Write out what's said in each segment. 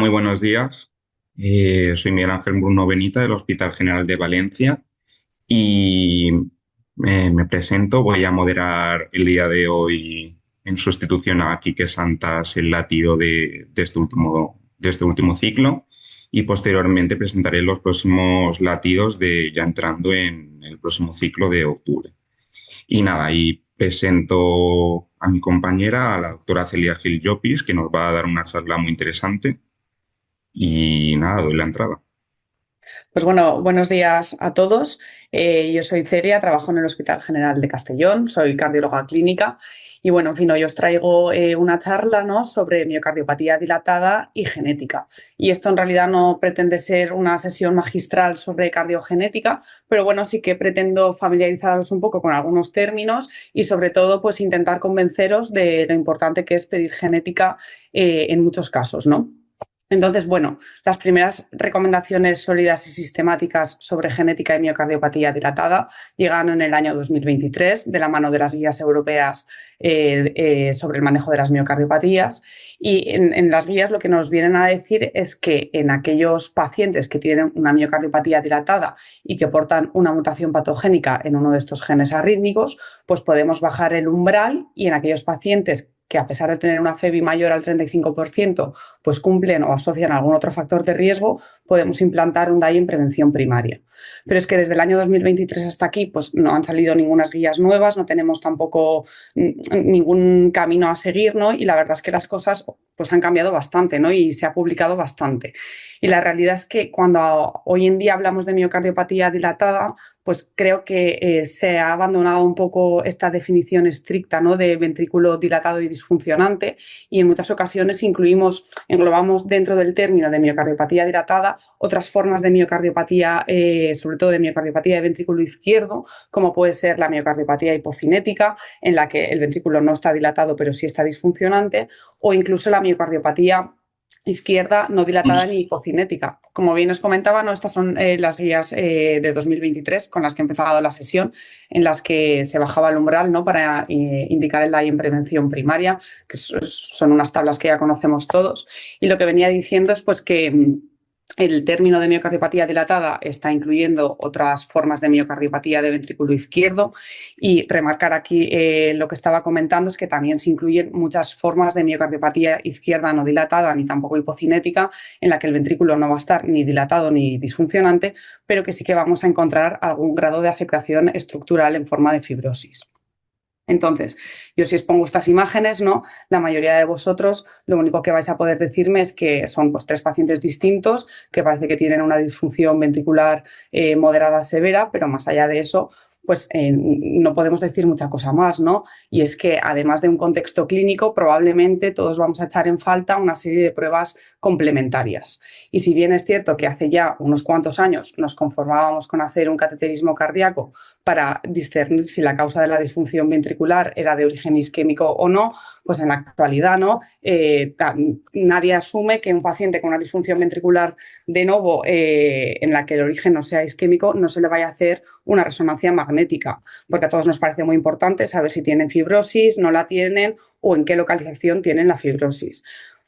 muy buenos días. Soy Miguel Ángel Bruno Benita del Hospital General de Valencia y me presento. Voy a moderar el día de hoy en sustitución a Quique Santas el latido de este último ciclo y posteriormente presentaré los próximos latidos ya entrando en el próximo ciclo de octubre. Y nada, y presento a mi compañera, a la doctora Celia Gil Llopis, que nos va a dar una charla muy interesante. Y nada, doy la entrada. Pues bueno, buenos días a todos. Yo soy Celia, trabajo en el Hospital General de Castellón, soy cardióloga clínica y bueno, en fin, hoy os traigo una charla, ¿no?, sobre miocardiopatía dilatada y genética. Y esto en realidad no pretende ser una sesión magistral sobre cardiogenética, pero bueno, sí que pretendo familiarizaros un poco con algunos términos y sobre todo pues intentar convenceros de lo importante que es pedir genética en muchos casos, ¿no? Entonces, bueno, las primeras recomendaciones sólidas y sistemáticas sobre genética y miocardiopatía dilatada llegan en el año 2023 de la mano de las guías europeas sobre el manejo de las miocardiopatías. Y en las guías lo que nos vienen a decir es que en aquellos pacientes que tienen una miocardiopatía dilatada y que portan una mutación patogénica en uno de estos genes arrítmicos, pues podemos bajar el umbral, y en aquellos pacientes que a pesar de tener una FEBI mayor al 35%, pues cumplen o asocian algún otro factor de riesgo, podemos implantar un DAI en prevención primaria. Pero es que desde el año 2023 hasta aquí pues no han salido ninguna guías nuevas, no tenemos tampoco ningún camino a seguir, ¿no? Y la verdad es que las cosas pues han cambiado bastante, ¿no? Y se ha publicado bastante. Y la realidad es que cuando hoy en día hablamos de miocardiopatía dilatada, pues creo que se ha abandonado un poco esta definición estricta, ¿no?, de ventrículo dilatado y disfuncionante, y en muchas ocasiones englobamos dentro del término de miocardiopatía dilatada otras formas de miocardiopatía, sobre todo de miocardiopatía de ventrículo izquierdo, como puede ser la miocardiopatía hipocinética, en la que el ventrículo no está dilatado pero sí está disfuncionante, o incluso la miocardiopatía izquierda no dilatada ni hipocinética. Como bien os comentaba, ¿no?, estas son las guías de 2023 con las que he empezado la sesión, en las que se bajaba el umbral, ¿no?, para indicar el DAI en prevención primaria, que son unas tablas que ya conocemos todos. Y lo que venía diciendo es pues que el término de miocardiopatía dilatada está incluyendo otras formas de miocardiopatía de ventrículo izquierdo, y remarcar aquí lo que estaba comentando es que también se incluyen muchas formas de miocardiopatía izquierda no dilatada ni tampoco hipocinética, en la que el ventrículo no va a estar ni dilatado ni disfuncionante, pero que sí que vamos a encontrar algún grado de afectación estructural en forma de fibrosis. Entonces, yo si os pongo estas imágenes, ¿no?, la mayoría de vosotros lo único que vais a poder decirme es que son pues 3 pacientes distintos que parece que tienen una disfunción ventricular moderada severa, pero más allá de eso, pues no podemos decir mucha cosa más, ¿no? Y es que además de un contexto clínico, probablemente todos vamos a echar en falta una serie de pruebas complementarias. Y si bien es cierto que hace ya unos cuantos años nos conformábamos con hacer un cateterismo cardíaco para discernir si la causa de la disfunción ventricular era de origen isquémico o no, pues en la actualidad, ¿no? Nadie asume que un paciente con una disfunción ventricular de novo, en la que el origen no sea isquémico, no se le vaya a hacer una resonancia magnética, porque a todos nos parece muy importante saber si tienen fibrosis, no la tienen o en qué localización tienen la fibrosis.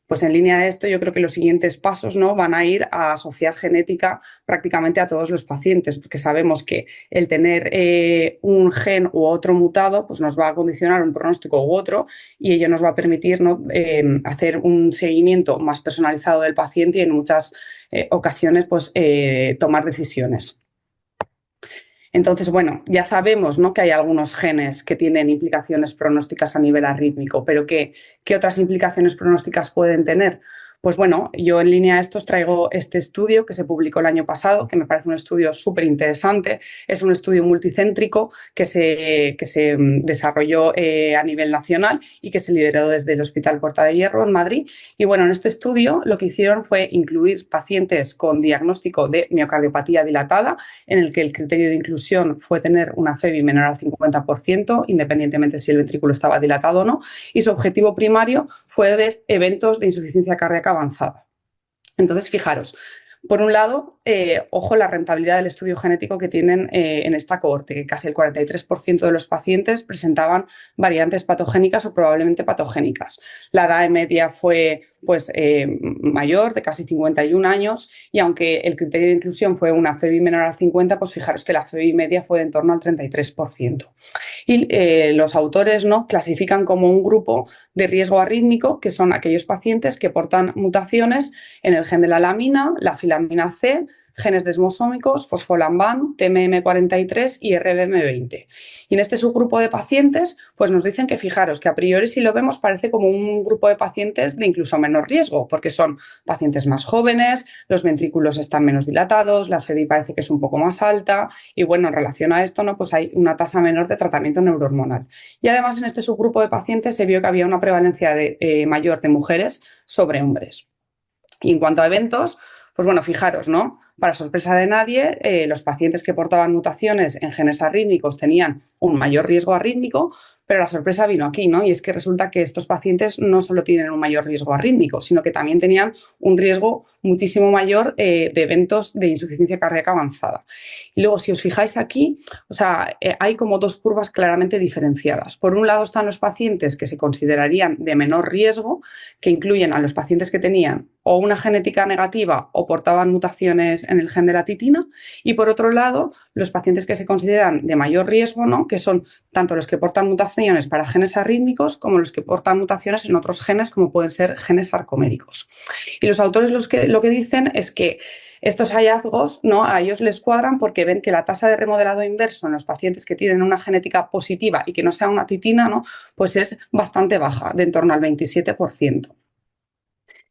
Pues en línea de esto yo creo que los siguientes pasos, ¿no?, van a ir a asociar genética prácticamente a todos los pacientes, porque sabemos que el tener un gen u otro mutado pues nos va a condicionar un pronóstico u otro, y ello nos va a permitir, ¿no?, hacer un seguimiento más personalizado del paciente y en muchas ocasiones pues tomar decisiones. Entonces, bueno, ya sabemos, ¿no?, que hay algunos genes que tienen implicaciones pronósticas a nivel arrítmico, pero ¿qué otras implicaciones pronósticas pueden tener? Pues bueno, yo en línea a esto os traigo este estudio que se publicó el año pasado, que me parece un estudio súper interesante. Es un estudio multicéntrico que se desarrolló a nivel nacional y que se lideró desde el Hospital Puerta de Hierro en Madrid. Y bueno, en este estudio lo que hicieron fue incluir pacientes con diagnóstico de miocardiopatía dilatada, en el que el criterio de inclusión fue tener una FEBI menor al 50%, independientemente si el ventrículo estaba dilatado o no, y su objetivo primario fue ver eventos de insuficiencia cardíaca avanzada. Entonces, fijaros, Por un lado, ojo la rentabilidad del estudio genético que tienen en esta cohorte, que casi el 43% de los pacientes presentaban variantes patogénicas o probablemente patogénicas. La edad media fue mayor, de casi 51 años, y aunque el criterio de inclusión fue una FEBI menor al 50, pues fijaros que la FEBI media fue de en torno al 33%. Y los autores, ¿no?, clasifican como un grupo de riesgo arrítmico, que son aquellos pacientes que portan mutaciones en el gen de la lamina, la filamina C, genes desmosómicos, fosfolamban, TMM43 y RBM20. Y en este subgrupo de pacientes, pues nos dicen que fijaros que a priori si lo vemos parece como un grupo de pacientes de incluso menor riesgo, porque son pacientes más jóvenes, los ventrículos están menos dilatados, la FEBI parece que es un poco más alta y bueno, en relación a esto, ¿no?, pues hay una tasa menor de tratamiento neurohormonal. Y además en este subgrupo de pacientes se vio que había una prevalencia mayor de mujeres sobre hombres. Y en cuanto a eventos, pues bueno, fijaros, ¿no? Para sorpresa de nadie, los pacientes que portaban mutaciones en genes arrítmicos tenían un mayor riesgo arrítmico, pero la sorpresa vino aquí, ¿no? Y es que resulta que estos pacientes no solo tienen un mayor riesgo arrítmico, sino que también tenían un riesgo muchísimo mayor de eventos de insuficiencia cardíaca avanzada. Y luego, si os fijáis aquí, o sea, hay como dos curvas claramente diferenciadas. Por un lado están los pacientes que se considerarían de menor riesgo, que incluyen a los pacientes que tenían o una genética negativa o portaban mutaciones en el gen de la titina, y por otro lado, los pacientes que se consideran de mayor riesgo, ¿no?, que son tanto los que portan mutaciones para genes arrítmicos como los que portan mutaciones en otros genes, como pueden ser genes sarcoméricos. Y los autores lo que dicen es que estos hallazgos, ¿no?, a ellos les cuadran porque ven que la tasa de remodelado inverso en los pacientes que tienen una genética positiva y que no sea una titina, ¿no?, pues es bastante baja, de en torno al 27%.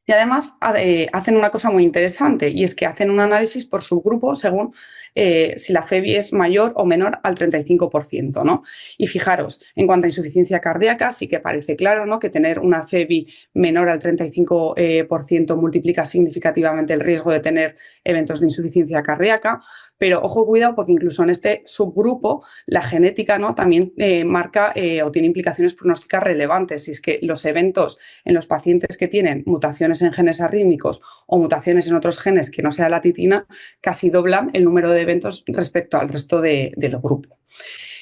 Y además hacen una cosa muy interesante, y es que hacen un análisis por subgrupo según si la FEBI es mayor o menor al 35%, ¿no? Y fijaros, en cuanto a insuficiencia cardíaca, sí que parece claro, ¿no?, que tener una FEBI menor al 35% multiplica significativamente el riesgo de tener eventos de insuficiencia cardíaca, pero ojo, cuidado, porque incluso en este subgrupo la genética, ¿no?, también marca o tiene implicaciones pronósticas relevantes, y es que los eventos en los pacientes que tienen mutaciones en genes arrítmicos o mutaciones en otros genes que no sea la titina casi doblan el número de eventos respecto al resto del grupo.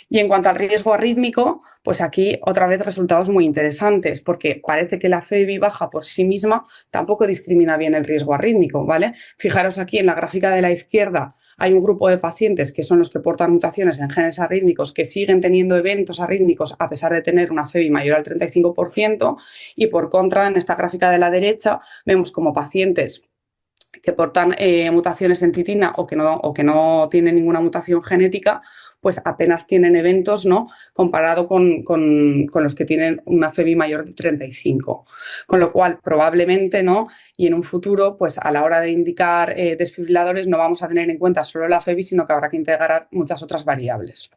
Y en cuanto al riesgo arrítmico, pues aquí otra vez resultados muy interesantes, porque parece que la FEBI baja por sí misma tampoco discrimina bien el riesgo arrítmico, ¿vale? Fijaros aquí en la gráfica de la izquierda hay un grupo de pacientes que son los que portan mutaciones en genes arrítmicos que siguen teniendo eventos arrítmicos a pesar de tener una FEBI mayor al 35%, y por contra en esta gráfica de la derecha vemos como pacientes que portan mutaciones en titina o que no tienen ninguna mutación genética, pues apenas tienen eventos, ¿no?, comparado con los que tienen una FEBI mayor de 35. Con lo cual, probablemente, ¿no?, y en un futuro, pues a la hora de indicar desfibriladores no vamos a tener en cuenta solo la FEBI, sino que habrá que integrar muchas otras variables.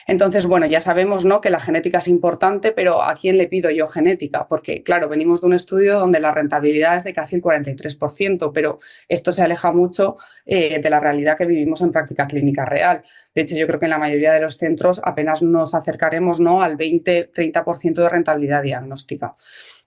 Entonces, bueno, ya sabemos, ¿no?, que la genética es importante, pero ¿a quién le pido yo genética? Porque, claro, venimos de un estudio donde la rentabilidad es de casi el 43%, pero esto se aleja mucho de la realidad que vivimos en práctica clínica real. De hecho, yo creo que en la mayoría de los centros apenas nos acercaremos, ¿no?, al 20-30% de rentabilidad diagnóstica.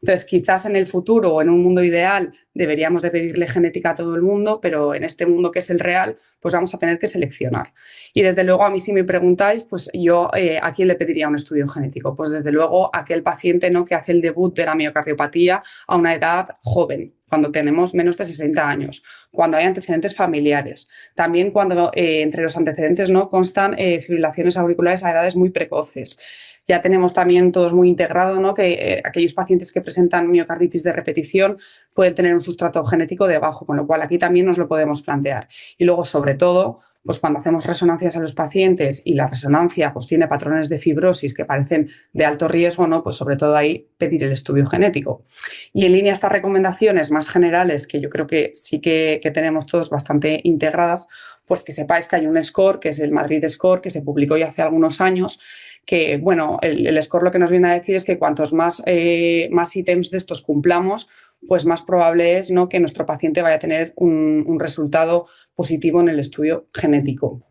Entonces, quizás en el futuro o en un mundo ideal deberíamos de pedirle genética a todo el mundo, pero en este mundo que es el real, pues vamos a tener que seleccionar. Y desde luego, a mí si me preguntáis, pues yo ¿a quién le pediría un estudio genético? Pues desde luego a aquel paciente, ¿no?, que hace el debut de la miocardiopatía a una edad joven, cuando tenemos menos de 60 años, cuando hay antecedentes familiares, también cuando entre los antecedentes no constan fibrilaciones auriculares a edades muy precoces. Ya tenemos también todos muy integrado, ¿no?, que aquellos pacientes que presentan miocarditis de repetición pueden tener un sustrato genético de bajo, con lo cual aquí también nos lo podemos plantear. Y luego, sobre todo, pues cuando hacemos resonancias a los pacientes y la resonancia pues tiene patrones de fibrosis que parecen de alto riesgo, ¿no?, pues sobre todo ahí pedir el estudio genético. Y en línea a estas recomendaciones más generales, que yo creo que sí que tenemos todos bastante integradas, pues que sepáis que hay un score, que es el Madrid Score, que se publicó ya hace algunos años, que, bueno, el score lo que nos viene a decir es que cuantos más ítems de estos cumplamos, pues más probable es, ¿no?, que nuestro paciente vaya a tener un resultado positivo en el estudio genético.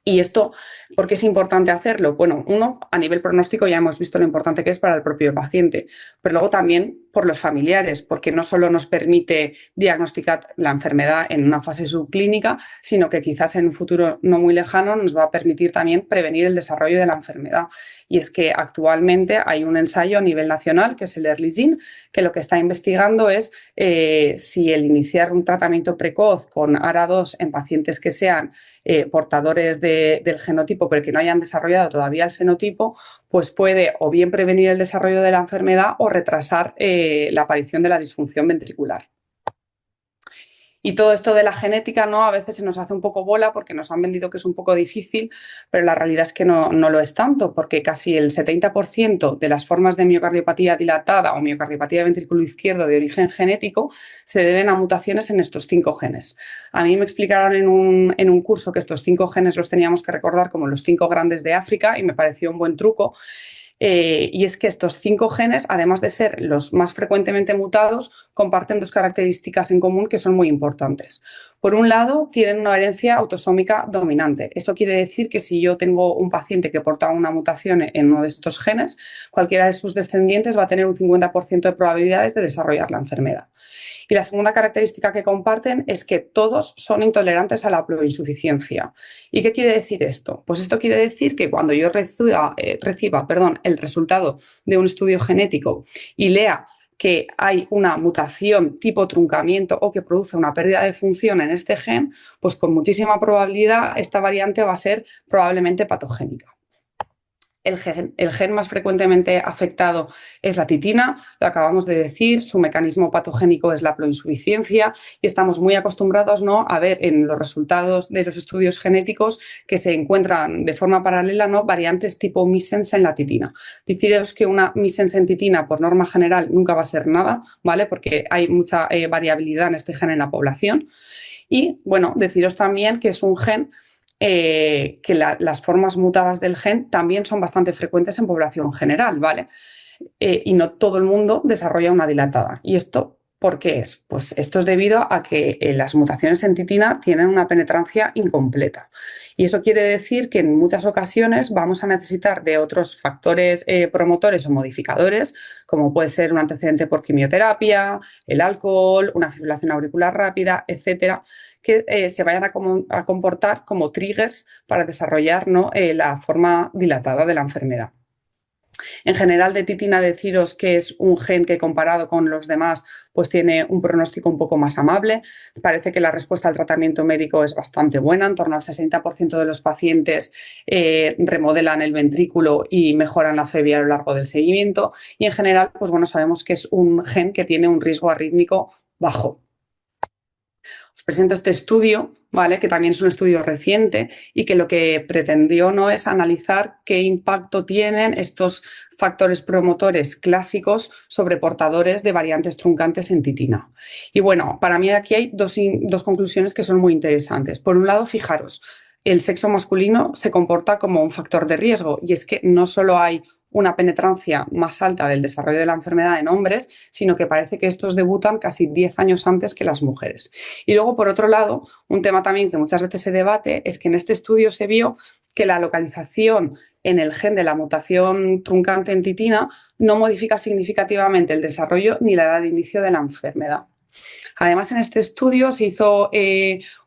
¿Y esto por qué es importante hacerlo? Bueno, uno, a nivel pronóstico ya hemos visto lo importante que es para el propio paciente, pero luego también por los familiares, porque no solo nos permite diagnosticar la enfermedad en una fase subclínica, sino que quizás en un futuro no muy lejano nos va a permitir también prevenir el desarrollo de la enfermedad. Y es que actualmente hay un ensayo a nivel nacional, que es el EARLY-SIN, que lo que está investigando es si el iniciar un tratamiento precoz con ARA2 en pacientes que sean portadores del genotipo, pero que no hayan desarrollado todavía el fenotipo, pues puede o bien prevenir el desarrollo de la enfermedad o retrasar la aparición de la disfunción ventricular. Y todo esto de la genética, ¿no? A veces se nos hace un poco bola porque nos han vendido que es un poco difícil, pero la realidad es que no lo es tanto, porque casi el 70% de las formas de miocardiopatía dilatada o miocardiopatía de ventrículo izquierdo de origen genético se deben a mutaciones en estos 5 genes. A mí me explicaron en un curso que estos 5 genes los teníamos que recordar como los 5 grandes de África y me pareció un buen truco. Y es que estos 5 genes, además de ser los más frecuentemente mutados, comparten 2 características en común que son muy importantes. Por un lado, tienen una herencia autosómica dominante. Eso quiere decir que si yo tengo un paciente que porta una mutación en uno de estos genes, cualquiera de sus descendientes va a tener un 50% de probabilidades de desarrollar la enfermedad. Y la segunda característica que comparten es que todos son intolerantes a la haploinsuficiencia. ¿Y qué quiere decir esto? Pues esto quiere decir que cuando yo reciba el resultado de un estudio genético y lea que hay una mutación tipo truncamiento o que produce una pérdida de función en este gen, pues con muchísima probabilidad esta variante va a ser probablemente patogénica. El gen más frecuentemente afectado es la titina, lo acabamos de decir, su mecanismo patogénico es la haploinsuficiencia y estamos muy acostumbrados, ¿no?, a ver en los resultados de los estudios genéticos que se encuentran de forma paralela, ¿no?, variantes tipo missense en la titina. Deciros que una missense en titina por norma general nunca va a ser nada, ¿vale?, porque hay mucha variabilidad en este gen en la población. Y bueno, deciros también que es un gen que las formas mutadas del gen también son bastante frecuentes en población general, ¿vale? Y no todo el mundo desarrolla una dilatada. ¿Y esto por qué es? Pues esto es debido a que las mutaciones en titina tienen una penetrancia incompleta. Y eso quiere decir que en muchas ocasiones vamos a necesitar de otros factores promotores o modificadores, como puede ser un antecedente por quimioterapia, el alcohol, una fibrilación auricular rápida, etcétera, que se vayan a comportar como triggers para desarrollar, ¿no?, la forma dilatada de la enfermedad. En general, de titina deciros que es un gen que comparado con los demás pues tiene un pronóstico un poco más amable. Parece que la respuesta al tratamiento médico es bastante buena, en torno al 60% de los pacientes remodelan el ventrículo y mejoran la FEVI a lo largo del seguimiento y en general pues bueno, sabemos que es un gen que tiene un riesgo arrítmico bajo. Os presento este estudio, ¿vale?, que también es un estudio reciente y que lo que pretendió no es analizar qué impacto tienen estos factores promotores clásicos sobre portadores de variantes truncantes en titina. Y bueno, para mí aquí hay dos conclusiones que son muy interesantes. Por un lado, fijaros, el sexo masculino se comporta como un factor de riesgo y es que no solo hay una penetrancia más alta del desarrollo de la enfermedad en hombres, sino que parece que estos debutan casi 10 años antes que las mujeres. Y luego, por otro lado, un tema también que muchas veces se debate es que en este estudio se vio que la localización en el gen de la mutación truncante en titina no modifica significativamente el desarrollo ni la edad de inicio de la enfermedad. Además, en este estudio se hizo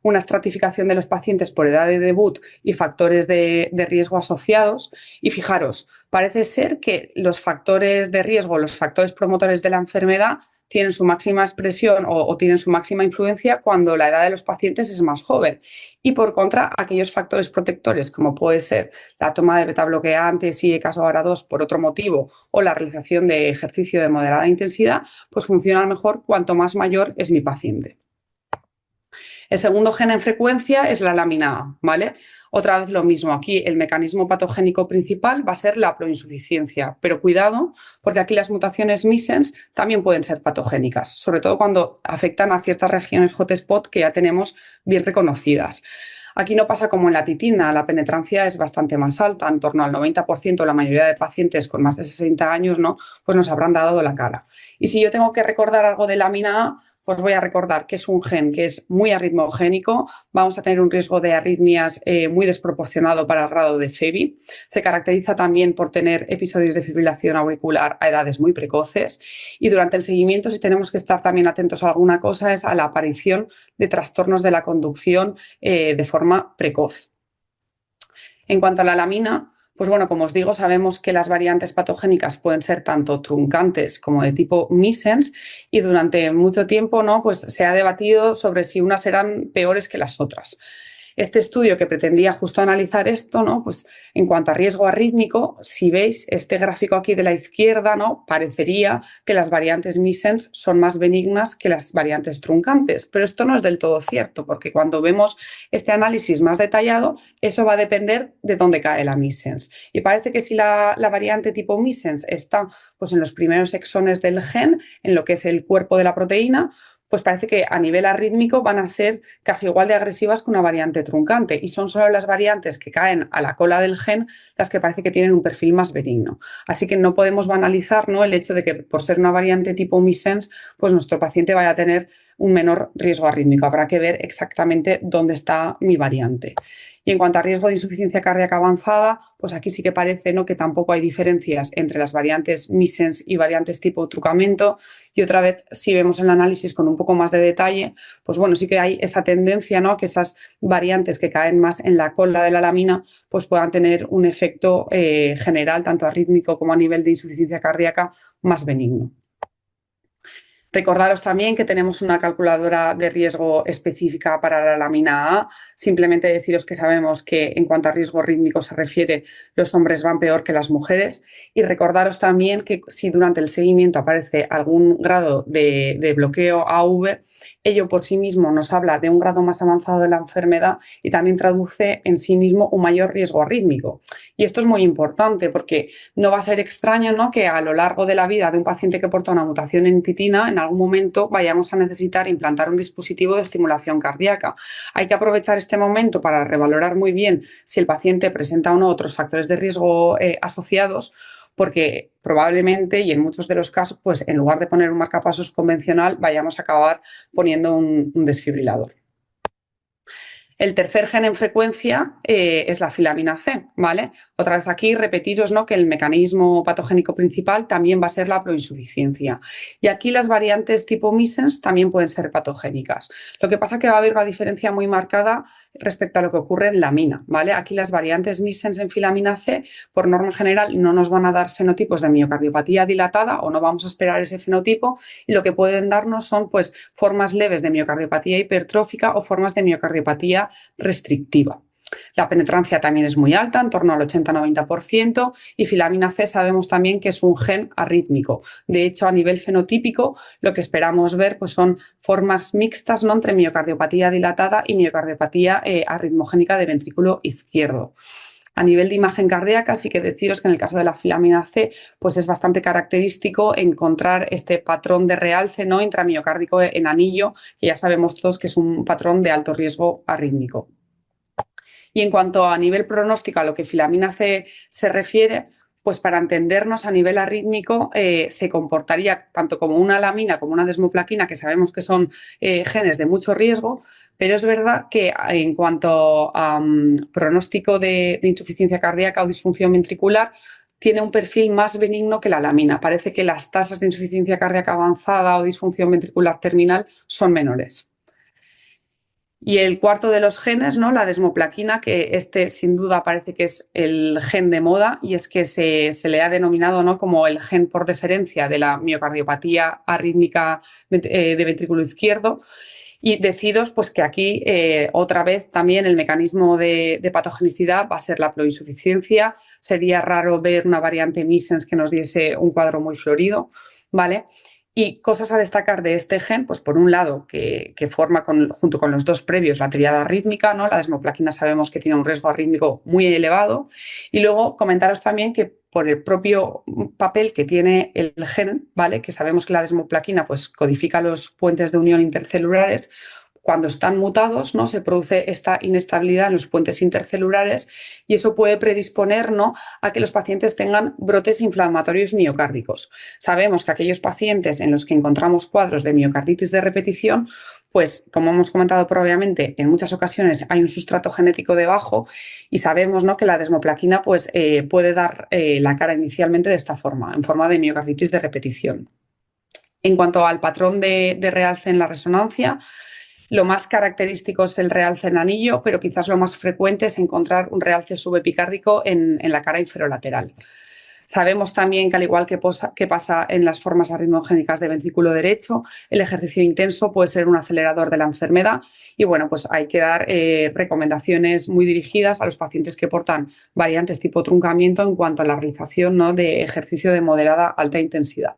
una estratificación de los pacientes por edad de debut y factores de riesgo asociados. Y fijaros, parece ser que los factores de riesgo, los factores promotores de la enfermedad, tienen su máxima expresión o tienen su máxima influencia cuando la edad de los pacientes es más joven. Y por contra, aquellos factores protectores, como puede ser la toma de betabloqueantes y caso ARA2 por otro motivo o la realización de ejercicio de moderada intensidad, pues funcionan mejor cuanto más mayor es mi paciente. El segundo gen en frecuencia es la lámina A, ¿vale? Otra vez lo mismo, aquí el mecanismo patogénico principal va a ser la haploinsuficiencia, pero cuidado porque aquí las mutaciones missense también pueden ser patogénicas, sobre todo cuando afectan a ciertas regiones hotspot que ya tenemos bien reconocidas. Aquí no pasa como en la titina, la penetrancia es bastante más alta, en torno al 90%, la mayoría de pacientes con más de 60 años, ¿no?, pues nos habrán dado la cara. Y si yo tengo que recordar algo de lámina A, os voy a recordar que es un gen que es muy arritmogénico, vamos a tener un riesgo de arritmias muy desproporcionado para el grado de FEBI. Se caracteriza también por tener episodios de fibrilación auricular a edades muy precoces y durante el seguimiento, si tenemos que estar también atentos a alguna cosa, es a la aparición de trastornos de la conducción de forma precoz. En cuanto a la alamina, pues bueno, como os digo, sabemos que las variantes patogénicas pueden ser tanto truncantes como de tipo missense y durante mucho tiempo, ¿no? Pues se ha debatido sobre si unas eran peores que las otras. Este estudio que pretendía justo analizar esto, ¿no? Pues en cuanto a riesgo arrítmico, si veis este gráfico aquí de la izquierda, ¿no? Parecería que las variantes missense son más benignas que las variantes truncantes, pero esto no es del todo cierto, porque cuando vemos este análisis más detallado, eso va a depender de dónde cae la missense. Y parece que si la variante tipo missense está pues, en los primeros exones del gen, en lo que es el cuerpo de la proteína, pues parece que a nivel arrítmico van a ser casi igual de agresivas que una variante truncante y son solo las variantes que caen a la cola del gen las que parece que tienen un perfil más benigno. Así que no podemos banalizar, ¿no?, el hecho de que por ser una variante tipo missense, pues nuestro paciente vaya a tener un menor riesgo arrítmico. Habrá que ver exactamente dónde está mi variante. Y en cuanto a riesgo de insuficiencia cardíaca avanzada, pues aquí sí que parece, ¿no?, que tampoco hay diferencias entre las variantes missense y variantes tipo trucamento. Y otra vez, si vemos el análisis con un poco más de detalle, pues bueno, sí que hay esa tendencia, ¿no?, que esas variantes que caen más en la cola de la lamina, pues puedan tener un efecto general, tanto arrítmico como a nivel de insuficiencia cardíaca, más benigno. Recordaros también que tenemos una calculadora de riesgo específica para la lamina A. Simplemente deciros que sabemos que en cuanto a riesgo rítmico se refiere, los hombres van peor que las mujeres. Y recordaros también que si durante el seguimiento aparece algún grado de bloqueo AV, ello por sí mismo nos habla de un grado más avanzado de la enfermedad y también traduce en sí mismo un mayor riesgo arrítmico. Y esto es muy importante porque no va a ser extraño, ¿no?, que a lo largo de la vida de un paciente que porta una mutación en titina, en algún momento vayamos a necesitar implantar un dispositivo de estimulación cardíaca. Hay que aprovechar este momento para revalorar muy bien si el paciente presenta o no otros factores de riesgo asociados, porque probablemente y en muchos de los casos, pues en lugar de poner un marcapasos convencional, vayamos a acabar poniendo un desfibrilador. El tercer gen en frecuencia es la filamina C, ¿vale? Otra vez aquí repetiros, ¿no?, que el mecanismo patogénico principal también va a ser la proinsuficiencia. Y aquí las variantes tipo missense también pueden ser patogénicas. Lo que pasa es que va a haber una diferencia muy marcada respecto a lo que ocurre en lamina, ¿vale? Aquí las variantes missense en filamina C, por norma general, no nos van a dar fenotipos de miocardiopatía dilatada o no vamos a esperar ese fenotipo y lo que pueden darnos son pues formas leves de miocardiopatía hipertrófica o formas de miocardiopatía restrictiva. La penetrancia también es muy alta, en torno al 80-90%, y filamina C sabemos también que es un gen arrítmico. De hecho, a nivel fenotípico, lo que esperamos ver pues, son formas mixtas, ¿no?, entre miocardiopatía dilatada y miocardiopatía arritmogénica de ventrículo izquierdo. A nivel de imagen cardíaca, sí que deciros que en el caso de la filamina C, pues es bastante característico encontrar este patrón de realce, ¿no?, intramiocárdico en anillo, que ya sabemos todos que es un patrón de alto riesgo arrítmico. Y en cuanto a nivel pronóstico a lo que filamina C se refiere, pues para entendernos a nivel arrítmico se comportaría tanto como una lamina como una desmoplaquina, que sabemos que son genes de mucho riesgo, pero es verdad que en cuanto a pronóstico de insuficiencia cardíaca o disfunción ventricular, tiene un perfil más benigno que la lamina. Parece que las tasas de insuficiencia cardíaca avanzada o disfunción ventricular terminal son menores. Y el cuarto de los genes, ¿no?, la desmoplaquina, que este sin duda parece que es el gen de moda y es que se le ha denominado, ¿no?, como el gen por deferencia de la miocardiopatía arrítmica de ventrículo izquierdo. Y deciros pues, que aquí otra vez también el mecanismo de patogenicidad va a ser la ploinsuficiencia. Sería raro ver una variante missense que nos diese un cuadro muy florido, ¿vale? Y cosas a destacar de este gen, pues por un lado, que forma junto con los dos previos la tríada rítmica, ¿no? La desmoplaquina sabemos que tiene un riesgo arrítmico muy elevado. Y luego comentaros también que por el propio papel que tiene el gen, ¿vale?, que sabemos que la desmoplaquina pues, codifica los puentes de unión intercelulares, cuando están mutados, ¿no? Se produce esta inestabilidad en los puentes intercelulares y eso puede predisponer, ¿no? a que los pacientes tengan brotes inflamatorios miocárdicos. Sabemos que aquellos pacientes en los que encontramos cuadros de miocarditis de repetición, pues como hemos comentado previamente, en muchas ocasiones hay un sustrato genético debajo y sabemos, ¿no? que la desmoplaquina pues, puede dar la cara inicialmente de esta forma, en forma de miocarditis de repetición. En cuanto al patrón de realce en la resonancia, lo más característico es el realce en anillo, pero quizás lo más frecuente es encontrar un realce subepicárdico en la cara inferolateral. Sabemos también que, al igual que pasa en las formas arritmogénicas de ventrículo derecho, el ejercicio intenso puede ser un acelerador de la enfermedad y bueno, pues hay que dar recomendaciones muy dirigidas a los pacientes que portan variantes tipo truncamiento en cuanto a la realización, ¿no? de ejercicio de moderada a alta intensidad.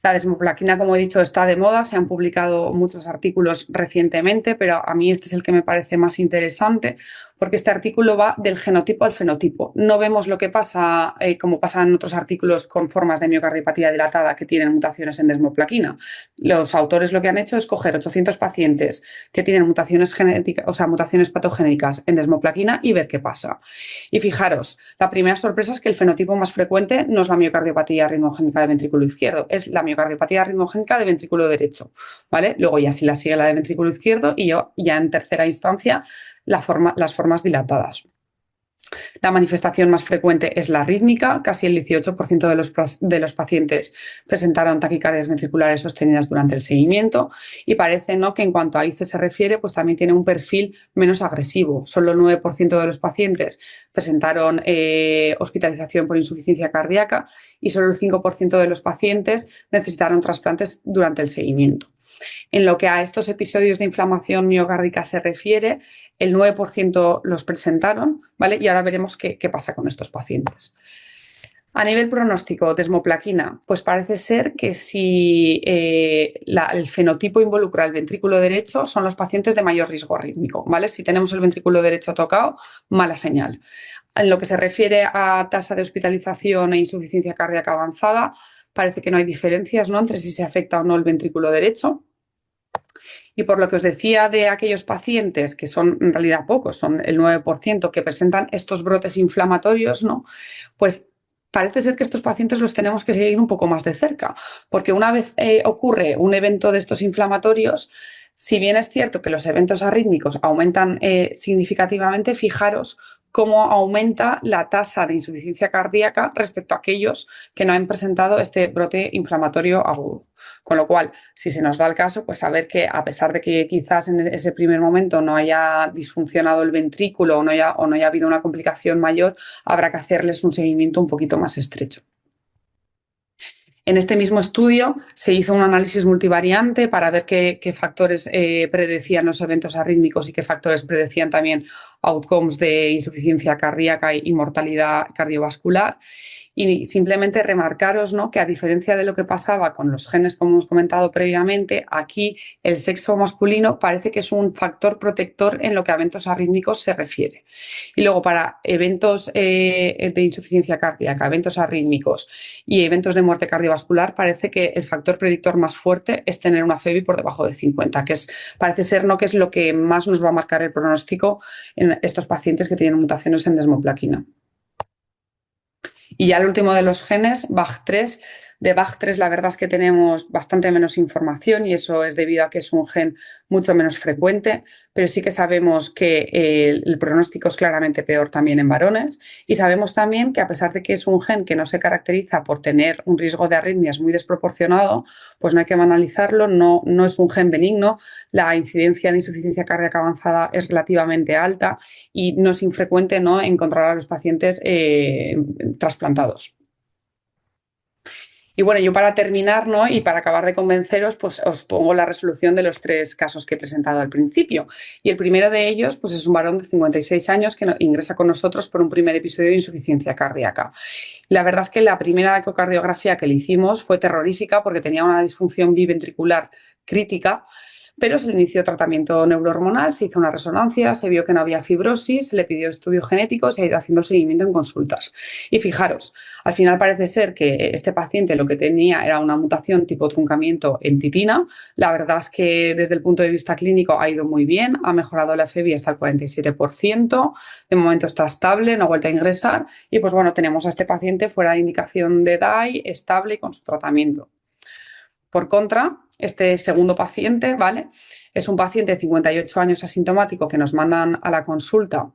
La desmoplaquina, como he dicho, está de moda, se han publicado muchos artículos recientemente, pero a mí este es el que me parece más interesante porque este artículo va del genotipo al fenotipo. No vemos lo que pasa, como pasa en otros artículos con formas de miocardiopatía dilatada que tienen mutaciones en desmoplaquina. Los autores lo que han hecho es coger 800 pacientes que tienen mutaciones genéticas, o sea, mutaciones patogénicas en desmoplaquina y ver qué pasa. Y fijaros, la primera sorpresa es que el fenotipo más frecuente no es la miocardiopatía arritmogénica de ventrículo izquierdo, es la miocardiopatía arritmogénica de ventrículo derecho, ¿vale? Luego ya sí la sigue la de ventrículo izquierdo y ya en tercera instancia las formas dilatadas. La manifestación más frecuente es la rítmica, casi el 18% de los pacientes presentaron taquicardias ventriculares sostenidas durante el seguimiento y parece, ¿no? que en cuanto a ICE se refiere, pues también tiene un perfil menos agresivo. Solo el 9% de los pacientes presentaron hospitalización por insuficiencia cardíaca y solo el 5% de los pacientes necesitaron trasplantes durante el seguimiento. En lo que a estos episodios de inflamación miocárdica se refiere, el 9% los presentaron, ¿vale? Y ahora veremos qué pasa con estos pacientes. A nivel pronóstico, desmoplaquina, pues parece ser que si el fenotipo involucra el ventrículo derecho, son los pacientes de mayor riesgo arrítmico, ¿vale? Si tenemos el ventrículo derecho tocado, mala señal. En lo que se refiere a tasa de hospitalización e insuficiencia cardíaca avanzada, parece que no hay diferencias, ¿no? entre si se afecta o no el ventrículo derecho. Y por lo que os decía de aquellos pacientes, que son en realidad pocos, son el 9%, que presentan estos brotes inflamatorios, ¿no? Pues parece ser que estos pacientes los tenemos que seguir un poco más de cerca, porque una vez ocurre un evento de estos inflamatorios, si bien es cierto que los eventos arrítmicos aumentan significativamente, fijaros cómo aumenta la tasa de insuficiencia cardíaca respecto a aquellos que no han presentado este brote inflamatorio agudo. Con lo cual, si se nos da el caso, pues saber que a pesar de que quizás en ese primer momento no haya disfuncionado el ventrículo o no haya habido una complicación mayor, habrá que hacerles un seguimiento un poquito más estrecho. En este mismo estudio se hizo un análisis multivariante para ver qué factores predecían los eventos arrítmicos y qué factores predecían también outcomes de insuficiencia cardíaca y mortalidad cardiovascular. Y simplemente remarcaros, ¿no? que a diferencia de lo que pasaba con los genes, como hemos comentado previamente, aquí el sexo masculino parece que es un factor protector en lo que a eventos arrítmicos se refiere. Y luego para eventos de insuficiencia cardíaca, eventos arrítmicos y eventos de muerte cardiovascular, parece que el factor predictor más fuerte es tener una FEBI por debajo de 50, parece ser, ¿no? que es lo que más nos va a marcar el pronóstico en estos pacientes que tienen mutaciones en desmoplaquina. Y ya el último de los genes, BAG3. De BAG3 la verdad es que tenemos bastante menos información y eso es debido a que es un gen mucho menos frecuente, pero sí que sabemos que el pronóstico es claramente peor también en varones y sabemos también que a pesar de que es un gen que no se caracteriza por tener un riesgo de arritmias muy desproporcionado, pues no hay que banalizarlo, no es un gen benigno, la incidencia de insuficiencia cardíaca avanzada es relativamente alta y no es infrecuente, ¿no? encontrar a los pacientes trasplantados. Y bueno, yo para terminar, ¿no? y para acabar de convenceros, pues os pongo la resolución de los 3 casos que he presentado al principio. Y el primero de ellos pues es un varón de 56 años que ingresa con nosotros por un primer episodio de insuficiencia cardíaca. La verdad es que la primera ecocardiografía que le hicimos fue terrorífica porque tenía una disfunción biventricular crítica, pero se le inició tratamiento neurohormonal, se hizo una resonancia, se vio que no había fibrosis, se le pidió estudios genéticos y ha ido haciendo el seguimiento en consultas. Y fijaros, al final parece ser que este paciente lo que tenía era una mutación tipo truncamiento en titina. La verdad es que desde el punto de vista clínico ha ido muy bien, ha mejorado la FEBI hasta el 47%, de momento está estable, no ha vuelto a ingresar y pues bueno, tenemos a este paciente fuera de indicación de DAI, estable y con su tratamiento. Por contra, este segundo paciente, ¿vale? Es un paciente de 58 años asintomático que nos mandan a la consulta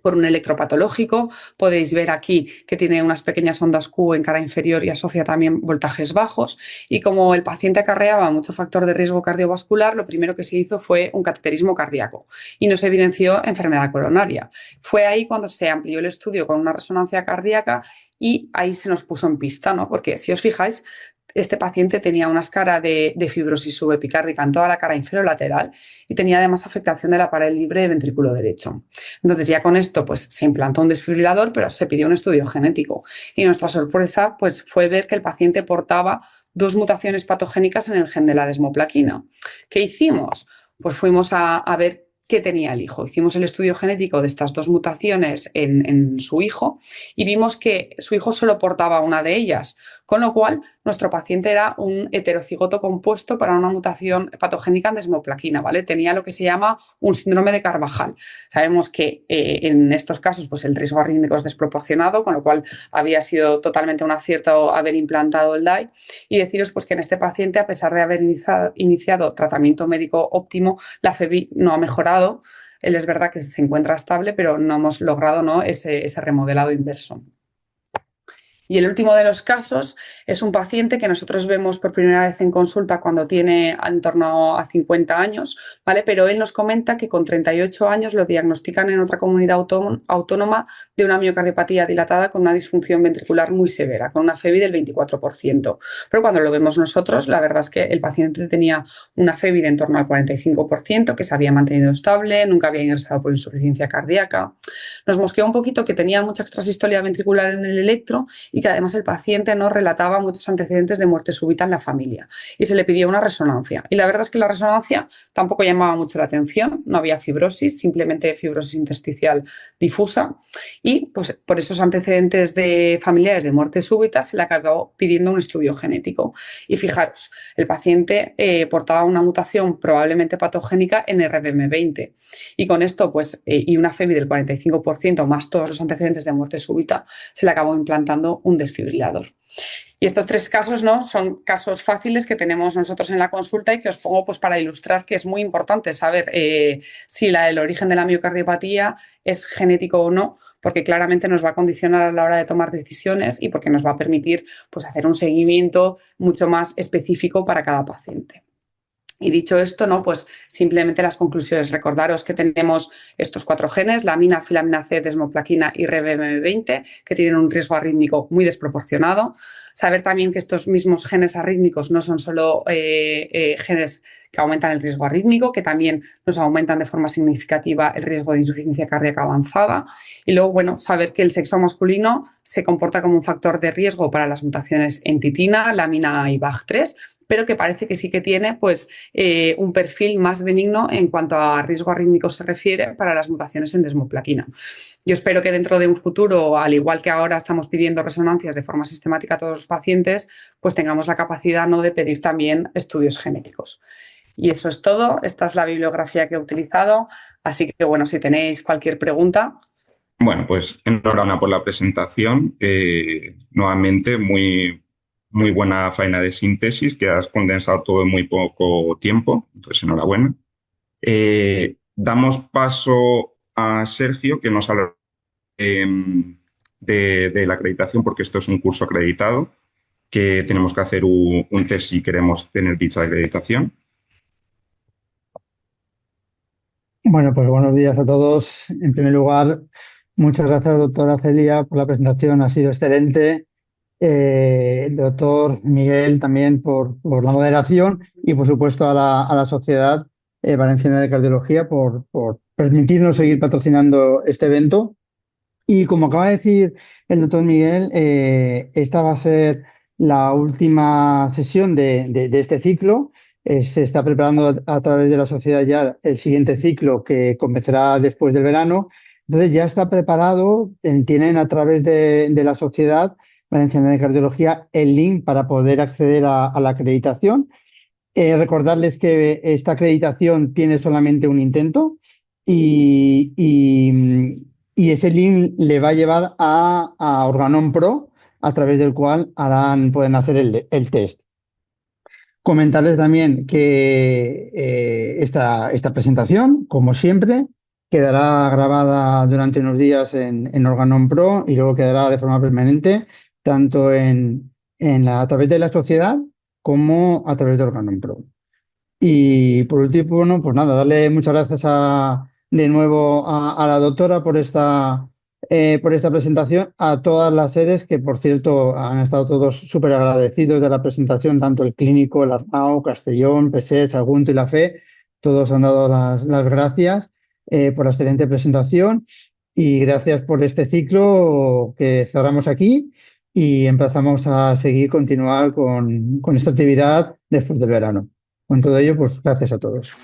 por un electropatológico. Podéis ver aquí que tiene unas pequeñas ondas Q en cara inferior y asocia también voltajes bajos. Y como el paciente acarreaba mucho factor de riesgo cardiovascular, lo primero que se hizo fue un cateterismo cardíaco y no se evidenció enfermedad coronaria. Fue ahí cuando se amplió el estudio con una resonancia cardíaca y ahí se nos puso en pista, ¿no? Porque si os fijáis, este paciente tenía una escara de fibrosis subepicárdica en toda la cara inferior-lateral y tenía además afectación de la pared libre de ventrículo derecho. Entonces ya con esto pues se implantó un desfibrilador, pero se pidió un estudio genético y nuestra sorpresa pues fue ver que el paciente portaba 2 mutaciones patogénicas en el gen de la desmoplaquina. ¿Qué hicimos? Pues fuimos a ver qué tenía el hijo. Hicimos el estudio genético de estas 2 mutaciones en su hijo y vimos que su hijo solo portaba una de ellas, con lo cual nuestro paciente era un heterocigoto compuesto para una mutación patogénica en desmoplaquina, ¿vale? Tenía lo que se llama un síndrome de Carvajal. Sabemos que en estos casos pues el riesgo arrítmico es desproporcionado, con lo cual había sido totalmente un acierto haber implantado el DAI y deciros pues que en este paciente, a pesar de haber iniciado tratamiento médico óptimo, la FEBI no ha mejorado. Él es verdad que se encuentra estable, pero no hemos logrado, ¿no?, ese remodelado inverso. Y el último de los casos es un paciente que nosotros vemos por primera vez en consulta cuando tiene en torno a 50 años, ¿vale? Pero él nos comenta que con 38 años lo diagnostican en otra comunidad autónoma de una miocardiopatía dilatada con una disfunción ventricular muy severa, con una FEBI del 24%. Pero cuando lo vemos nosotros, la verdad es que el paciente tenía una FEBI de en torno al 45%, que se había mantenido estable, nunca había ingresado por insuficiencia cardíaca. Nos mosqueó un poquito que tenía mucha extrasistolia ventricular en el electro y que además el paciente nos relataba muchos antecedentes de muerte súbita en la familia y se le pidió una resonancia. Y la verdad es que la resonancia tampoco llamaba mucho la atención, no había fibrosis, simplemente fibrosis intersticial difusa y pues por esos antecedentes de familiares de muerte súbita se le acabó pidiendo un estudio genético. Y fijaros, el paciente portaba una mutación probablemente patogénica en RBM20 y con esto pues y una FEBI del 45% más todos los antecedentes de muerte súbita se le acabó implantando un desfibrilador. Y estos 3 casos, ¿no?, son casos fáciles que tenemos nosotros en la consulta y que os pongo pues para ilustrar que es muy importante saber si el origen de la miocardiopatía es genético o no, porque claramente nos va a condicionar a la hora de tomar decisiones y porque nos va a permitir pues hacer un seguimiento mucho más específico para cada paciente. Y dicho esto, ¿no?, pues simplemente las conclusiones. Recordaros que tenemos estos 4 genes, lamina, filamina C, desmoplaquina y RBM20, que tienen un riesgo arrítmico muy desproporcionado. Saber también que estos mismos genes arrítmicos no son solo genes que aumentan el riesgo arrítmico, que también nos aumentan de forma significativa el riesgo de insuficiencia cardíaca avanzada. Y luego, bueno, saber que el sexo masculino se comporta como un factor de riesgo para las mutaciones en titina, lamina y BAG3, pero que parece que sí que tiene pues, un perfil más benigno en cuanto a riesgo arrítmico se refiere para las mutaciones en desmoplaquina. Yo espero que dentro de un futuro, al igual que ahora estamos pidiendo resonancias de forma sistemática a todos los pacientes, pues tengamos la capacidad, ¿no?, de pedir también estudios genéticos. Y eso es todo. Esta es la bibliografía que he utilizado. Así que, bueno, si tenéis cualquier pregunta. Bueno, pues enhorabuena por la presentación. Nuevamente, muy buena faena de síntesis, que has condensado todo en muy poco tiempo. Entonces, enhorabuena. Damos paso a Sergio, que nos habla de la acreditación, porque esto es un curso acreditado, que tenemos que hacer un test si queremos tener dicha acreditación. Bueno, pues buenos días a todos. En primer lugar, muchas gracias, doctora Celia, por la presentación. Ha sido excelente. Doctor Miguel, también por la moderación y, por supuesto, a la Sociedad Valenciana de Cardiología por permitirnos seguir patrocinando este evento. Y como acaba de decir el doctor Miguel, esta va a ser la última sesión de este ciclo. Se está preparando a través de la sociedad ya el siguiente ciclo que comenzará después del verano. Entonces ya está preparado, tienen a través de la Sociedad Valenciana de Cardiología el link para poder acceder a la acreditación. Recordarles que esta acreditación tiene solamente un intento y ese link le va a llevar a Organon Pro, a través del cual pueden hacer el test. Comentarles también que esta presentación, como siempre, quedará grabada durante unos días en Organon Pro y luego quedará de forma permanente tanto a través de la sociedad como a través de Organon Pro. Y por último, bueno, pues nada, darle muchas gracias de nuevo a la doctora por esta presentación, a todas las sedes que, por cierto, han estado todos súper agradecidos de la presentación, tanto el Clínico, el Arnau, Castellón, PSET, Sagunto y la FE, todos han dado las gracias por la excelente presentación y gracias por este ciclo que cerramos aquí y empezamos a continuar con esta actividad después del verano. Con todo ello, pues gracias a todos.